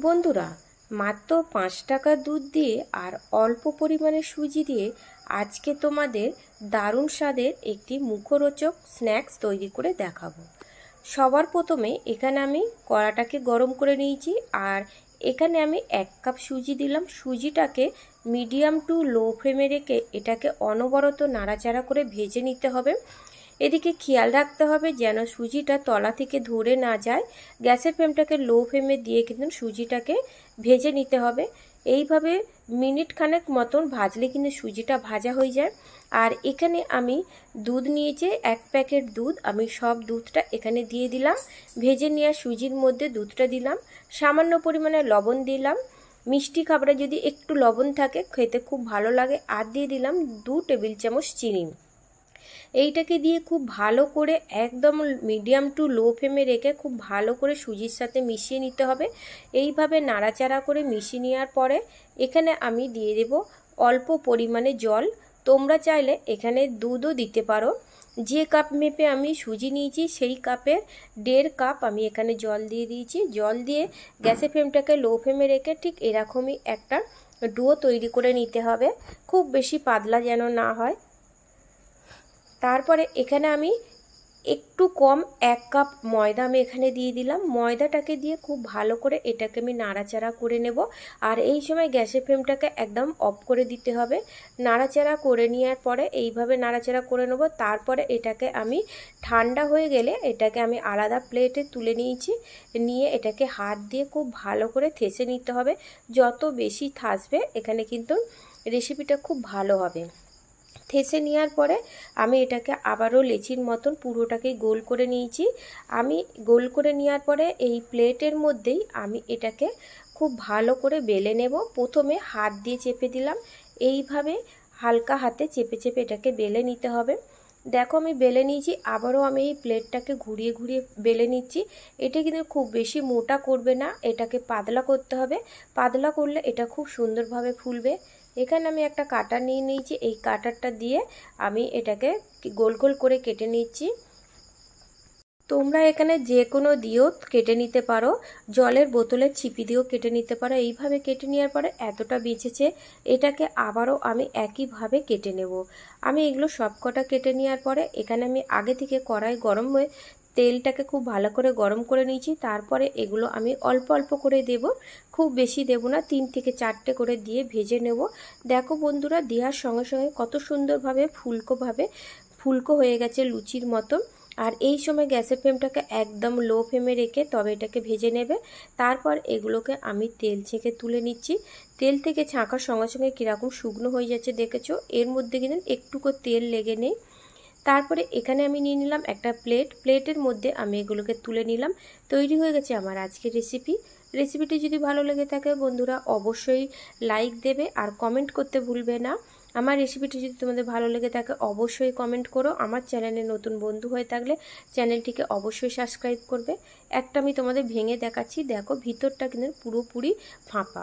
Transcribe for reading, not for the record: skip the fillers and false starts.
বন্ধুরা, মাত্র 5 টাকা দুধ দিয়ে আর অল্প পরিমাণে সুজি দিয়ে আজকে তোমাদের দারুণ স্বাদের একটি মুখরোচক স্ন্যাক্স তৈরি করে দেখাবো। সবার প্রথমে এখানে আমি কড়াটাকে গরম করে নিয়েছি আর এখানে আমি 1 কাপ সুজি দিলাম। সুজিটাকে মিডিয়াম টু লো ফ্লেমে রেখে এটাকে অনবরত নাড়াচাড়া করে ভেজে নিতে হবে। এদিকে খেয়াল রাখতে হবে যেন সুজিটা তলা থেকে ধরে না যায়। গ্যাসের ফ্লেমটাকে লো ফ্লেমে দিয়ে কিন্তু সুজিটাকে ভেজে নিতে হবে। এইভাবে মিনিট খানেক মতন ভাজলে কিন্তু সুজিটা ভাজা হয়ে যায়। আর এখানে আমি দুধ নিয়েছি 1 প্যাকেট দুধ, আমি সব দুধটা এখানে দিয়ে দিলাম। ভেজে নেওয়া সুজির মধ্যে দুধটা দিলাম, সামান্য পরিমাণে লবণ দিলাম। মিষ্টি খাবারে যদি একটু লবণ থাকে খেতে খুব ভালো লাগে। আর দিয়ে দিলাম 2 টেবিল চামচ চিনি। এইটাকে দিয়ে খুব ভালো করে একদম মিডিয়াম টু লো ফ্লেমে রেখে খুব ভালো করে সুজির সাথে মিশিয়ে নিতে হবে। এইভাবে নাড়াচাড়া করে মিশিয়ে নেওয়ার পরে এখানে আমি দিয়ে দেব অল্প পরিমাণে জল। তোমরা চাইলে এখানে দুধও দিতে পারো। যে কাপ মেপে আমি সুজি নিয়েছি সেই কাপের 1.5 কাপ আমি এখানে জল দিয়ে দিয়েছি। জল দিয়ে গ্যাসের ফ্লেমটাকে লো ফ্লেমে রেখে ঠিক এরকমই একটা ডো তৈরি করে নিতে হবে, খুব বেশি পাতলা যেন না হয়। তারপরে এখানে আমি একটু কম 1 কাপ ময়দা আমি এখানে দিয়ে দিলাম। ময়দাটাকে দিয়ে খুব ভালো করে এটাকে আমি নাড়াচাড়া করে নেব। আর এই সময় গ্যাসের ফ্লেমটাকে একদম অফ করে দিতে হবে। নাড়াচাড়া করে নেওয়ার পরে এইভাবে নাড়াচাড়া করে নেব। তারপরে এটাকে আমি ঠান্ডা হয়ে গেলে এটাকে আমি আলাদা প্লেটে তুলে নিয়েছি। নিয়ে এটাকে হাত দিয়ে খুব ভালো করে থেসে নিতে হবে। যত বেশি থাসবে এখানে কিন্তু রেসিপিটা খুব ভালো হবে। থেসে নেওয়ার পরে আমি এটাকে আবারও লেচির মতন পুরোটাকে গোল করে নিয়েছি। আমি গোল করে নেওয়ার পরে এই প্লেটের মধ্যেই আমি এটাকে খুব ভালো করে বেলে নেব। প্রথমে হাত দিয়ে চেপে দিলাম, এইভাবে হালকা হাতে চেপে চেপে এটাকে বেলে নিতে হবে। দেখো আমি বেলে নিয়েছি, আবারও আমি এই প্লেটটাকে ঘুরিয়ে ঘুরিয়ে বেলে নিচ্ছি। এটা কিন্তু খুব বেশি মোটা করবে না, এটাকে পাতলা করতে হবে। পাতলা করলে এটা খুব সুন্দরভাবে ফুলবে। এখানে আমি একটা কাটার নিয়ে নিয়েছি, এই কাটারটা দিয়ে আমি এটাকে গোল গোল করে কেটে নিচ্ছি। তোমরা এখানে যে কোনো দিয়েও কেটে নিতে পারো, জলের বোতলের ছিপি দিয়েও কেটে নিতে পারো। এইভাবে কেটে নেওয়ার পরে এতটা বেঁচেছে, এটাকে আবারও আমি একইভাবে কেটে নেব। আমি এগুলো সবকটা কেটে নেওয়ার পরে এখানে আমি আগে থেকে কড়াই গরম হয়ে তেলটাকে খুব ভালো করে গরম করে নিয়েছি। তারপরে এগুলো আমি অল্প অল্প করে দেব, খুব বেশি দেব না, 3 থেকে 4টে করে দিয়ে ভেজে নেব। দেখো বন্ধুরা, দেওয়ার সঙ্গে সঙ্গে কত সুন্দরভাবে ফুলকো হয়ে গেছে লুচির মতো। আর এই সময় গ্যাসের ফ্লেমটাকে একদম লো ফ্লেমে রেখে তবে এটাকে ভেজে নেবে। তারপর এগুলোকে আমি তেল ছেঁকে তুলে নিচ্ছি। তেল থেকে ছাঁকার সঙ্গে সঙ্গে কীরকম শুকনো হয়ে যাচ্ছে দেখেছো, এর মধ্যে কিন্তু একটুকু তেল লেগে নেই। তারপরে এখানে আমি নিয়ে নিলাম একটা প্লেটের মধ্যে আমি এগুলোকে তুলে নিলাম। তৈরি হয়ে গেছে আমার আজকের রেসিপিটি যদি ভালো লেগে থাকে বন্ধুরা অবশ্যই লাইক দেবে আর কমেন্ট করতে ভুলবে না। আমার রেসিপিটি যদি তোমাদের ভালো লেগে থাকে অবশ্যই কমেন্ট করো। আমার চ্যানেলে নতুন বন্ধু হয়ে থাকলে চ্যানেলটিকে অবশ্যই সাবস্ক্রাইব করবে। একটা আমি তোমাদের ভেঙে দেখাচ্ছি, দেখো ভিতরটা কিন্তু পুরোপুরি ফাঁপা।